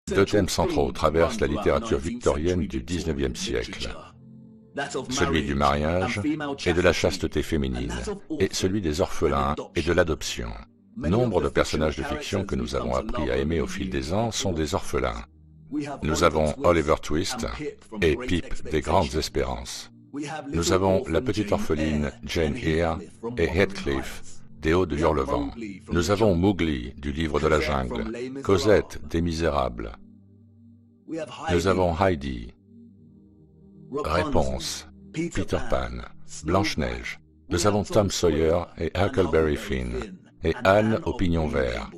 Deux thèmes centraux traversent la littérature victorienne du XIXe siècle. Celui du mariage et de la chasteté féminine, et celui des orphelins et de l'adoption. Nombre de personnages de fiction que nous avons appris à aimer au fil des ans sont des orphelins. Nous avons Oliver Twist et Pip des Grandes Espérances. Nous avons la petite orpheline Jane Eyre et Heathcliff des Hauts de Hurlevent. Nous avons Mowgli du Livre de la Jungle, Cosette des Misérables. Nous avons Heidi, Réponse, Peter Pan, Blanche-Neige. Nous avons Tom Sawyer et Huckleberry Finn, et Anne au pignon vert.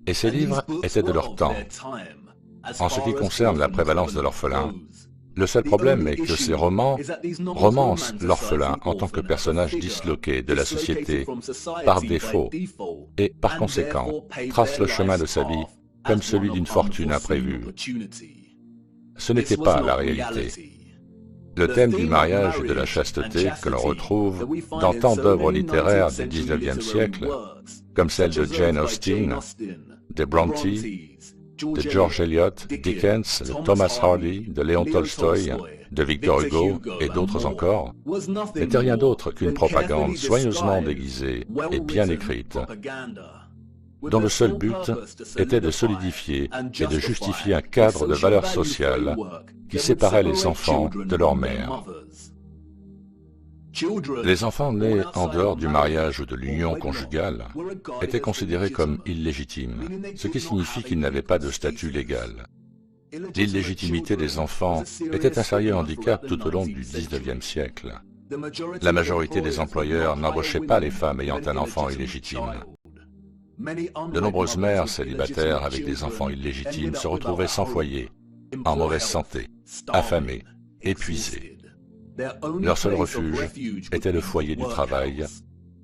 Et ces livres étaient de leur temps. En ce qui concerne la prévalence de l'orphelin, le seul problème est que ces romans romancent l'orphelin en tant que personnage disloqué de la société par défaut et, par conséquent, tracent le chemin de sa vie comme celui d'une fortune imprévue. Ce n'était pas la réalité. Le thème du mariage et de la chasteté que l'on retrouve dans tant d'œuvres littéraires du XIXe siècle, comme celles de Jane Austen, de Bronte, de George Eliot, Dickens, de Thomas Hardy, de Léon Tolstoï, de Victor Hugo et d'autres encore, n'était rien d'autre qu'une propagande soigneusement déguisée et bien écrite, dont le seul but était de solidifier et de justifier un cadre de valeurs sociales qui séparait les enfants de leur mère. Les enfants nés en dehors du mariage ou de l'union conjugale étaient considérés comme illégitimes, ce qui signifie qu'ils n'avaient pas de statut légal. L'illégitimité des enfants était un sérieux handicap tout au long du XIXe siècle. La majorité des employeurs n'embauchaient pas les femmes ayant un enfant illégitime. De nombreuses mères célibataires avec des enfants illégitimes se retrouvaient sans foyer, en mauvaise santé, affamées, épuisées. Leur seul refuge était le foyer du travail,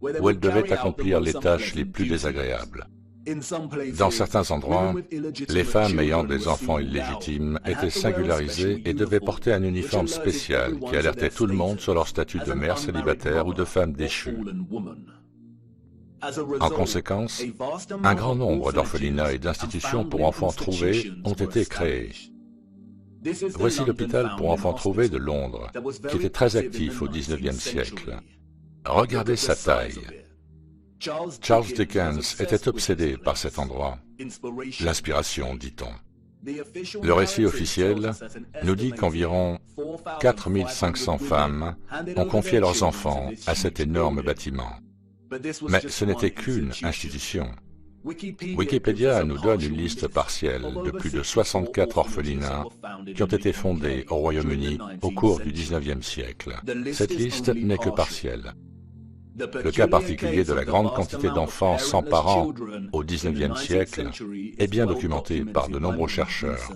où elles devaient accomplir les tâches les plus désagréables. Dans certains endroits, les femmes ayant des enfants illégitimes étaient singularisées et devaient porter un uniforme spécial qui alertait tout le monde sur leur statut de mère célibataire ou de femme déchue. En conséquence, un grand nombre d'orphelinats et d'institutions pour enfants trouvés ont été créés. Voici l'hôpital pour enfants trouvés de Londres, qui était très actif au XIXe siècle. Regardez sa taille. Charles Dickens était obsédé par cet endroit. L'inspiration, dit-on. Le récit officiel nous dit qu'environ 4500 femmes ont confié leurs enfants à cet énorme bâtiment. Mais ce n'était qu'une institution. Wikipédia nous donne une liste partielle de plus de 64 orphelinats qui ont été fondés au Royaume-Uni au cours du XIXe siècle. Cette liste n'est que partielle. Le cas particulier de la grande quantité d'enfants sans parents au XIXe siècle est bien documenté par de nombreux chercheurs.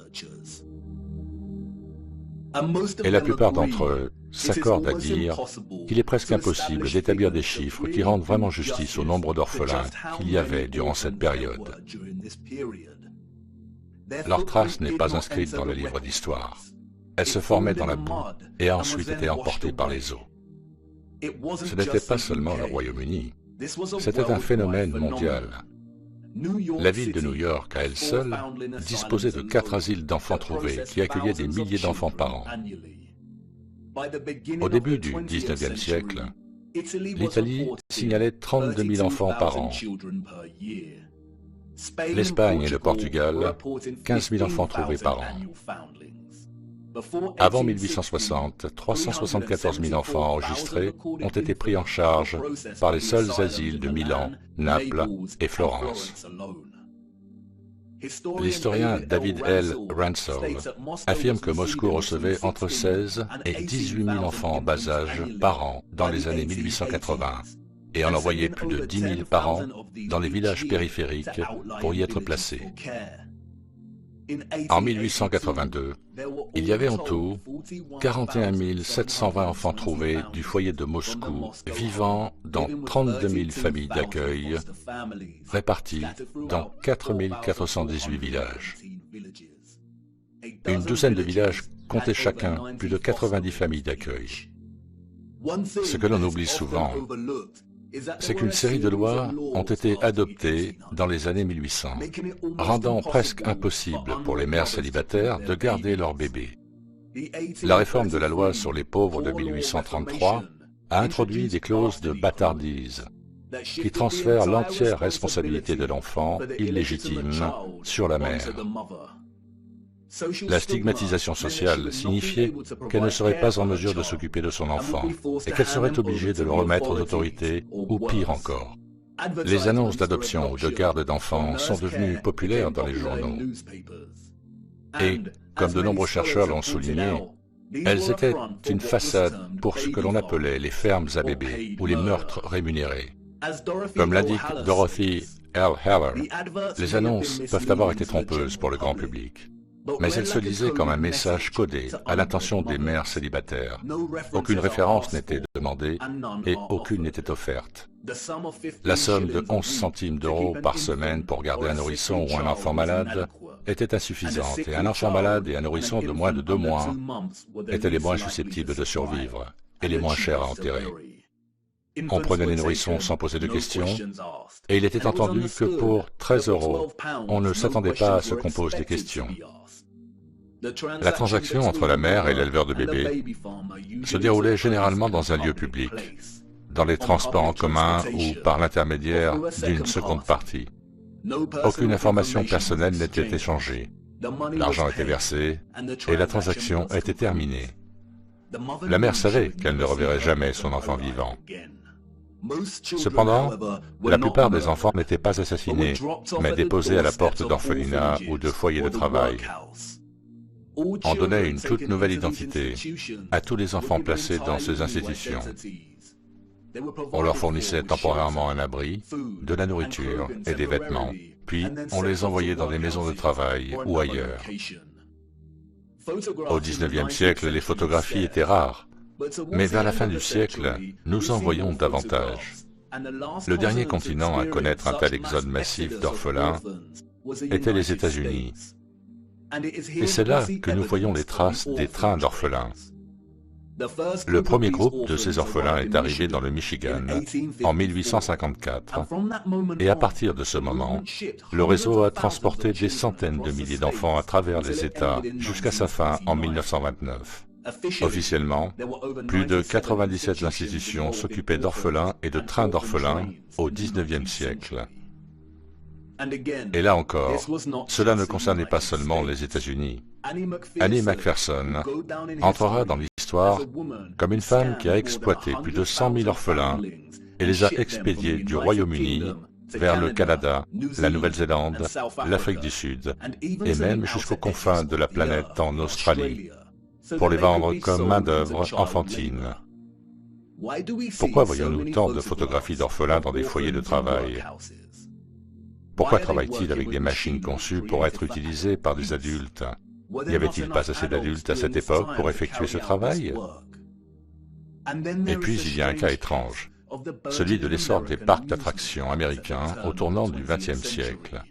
Et la plupart d'entre eux s'accordent à dire qu'il est presque impossible d'établir des chiffres qui rendent vraiment justice au nombre d'orphelins qu'il y avait durant cette période. Leur trace n'est pas inscrite dans le livre d'histoire. Elle se formait dans la boue et a ensuite été emportée par les eaux. Ce n'était pas seulement le Royaume-Uni, c'était un phénomène mondial. La ville de New York, à elle seule, disposait de 4 asiles d'enfants trouvés qui accueillaient des milliers d'enfants par an. Au début du XIXe siècle, l'Italie signalait 32 000 enfants par an. L'Espagne et le Portugal, 15 000 enfants trouvés par an. Avant 1860, 374 000 enfants enregistrés ont été pris en charge par les seuls asiles de Milan, Naples et Florence. L'historien David L. Ransall affirme que Moscou recevait entre 16 et 18 000 enfants en bas âge par an dans les années 1880 et en envoyait plus de 10 000 par an dans les villages périphériques pour y être placés. En 1882, il y avait en tout 41 720 enfants trouvés du foyer de Moscou vivant dans 32 000 familles d'accueil réparties dans 4 418 villages. Une douzaine de villages comptaient chacun plus de 90 familles d'accueil. Ce que l'on oublie souvent, c'est qu'une série de lois ont été adoptées dans les années 1800, rendant presque impossible pour les mères célibataires de garder leur bébé. La réforme de la loi sur les pauvres de 1833 a introduit des clauses de bâtardise qui transfèrent l'entière responsabilité de l'enfant illégitime sur la mère. La stigmatisation sociale signifiait qu'elle ne serait pas en mesure de s'occuper de son enfant et qu'elle serait obligée de le remettre aux autorités ou pire encore. Les annonces d'adoption ou de garde d'enfants sont devenues populaires dans les journaux. Et, comme de nombreux chercheurs l'ont souligné, elles étaient une façade pour ce que l'on appelait les fermes à bébés ou les meurtres rémunérés. Comme l'indique Dorothy L. Heller, les annonces peuvent avoir été trompeuses pour le grand public, mais elles se lisaient comme un message codé à l'intention des mères célibataires. Aucune référence n'était demandée et aucune n'était offerte. La somme de 11 centimes d'euros par semaine pour garder un nourrisson ou un enfant malade était insuffisante et un enfant malade et un nourrisson de moins de 2 mois étaient les moins susceptibles de survivre et les moins chers à enterrer. On prenait les nourrissons sans poser de questions, et il était entendu que pour 13 euros, on ne s'attendait pas à ce qu'on pose des questions. La transaction entre la mère et l'éleveur de bébés se déroulait généralement dans un lieu public, dans les transports en commun ou par l'intermédiaire d'une seconde partie. Aucune information personnelle n'était échangée. L'argent était versé et la transaction était terminée. La mère savait qu'elle ne reverrait jamais son enfant vivant. Cependant, la plupart des enfants n'étaient pas assassinés, mais déposés à la porte d'orphelinats ou de foyers de travail. On donnait une toute nouvelle identité à tous les enfants placés dans ces institutions. On leur fournissait temporairement un abri, de la nourriture et des vêtements, puis on les envoyait dans des maisons de travail ou ailleurs. Au XIXe siècle, les photographies étaient rares, mais vers la fin du siècle, nous en voyons davantage. Le dernier continent à connaître un tel exode massif d'orphelins était les États-Unis. Et c'est là que nous voyons les traces des trains d'orphelins. Le premier groupe de ces orphelins est arrivé dans le Michigan en 1854, et à partir de ce moment, le réseau a transporté des centaines de milliers d'enfants à travers les États jusqu'à sa fin en 1929. Officiellement, plus de 97 institutions s'occupaient d'orphelins et de trains d'orphelins au XIXe siècle. Et là encore, cela ne concernait pas seulement les États-Unis. Annie Macpherson entrera dans l'histoire comme une femme qui a exploité plus de 100 000 orphelins et les a expédiés du Royaume-Uni vers le Canada, la Nouvelle-Zélande, l'Afrique du Sud et même jusqu'aux confins de la planète en Australie, pour les vendre comme main-d'œuvre enfantine. Pourquoi voyons-nous tant de photographies d'orphelins dans des foyers de travail? Pourquoi travaillent-ils avec des machines conçues pour être utilisées par des adultes? N'y avait-il pas assez d'adultes à cette époque pour effectuer ce travail? Et puis il y a un cas étrange, celui de l'essor des parcs d'attractions américains au tournant du XXe siècle.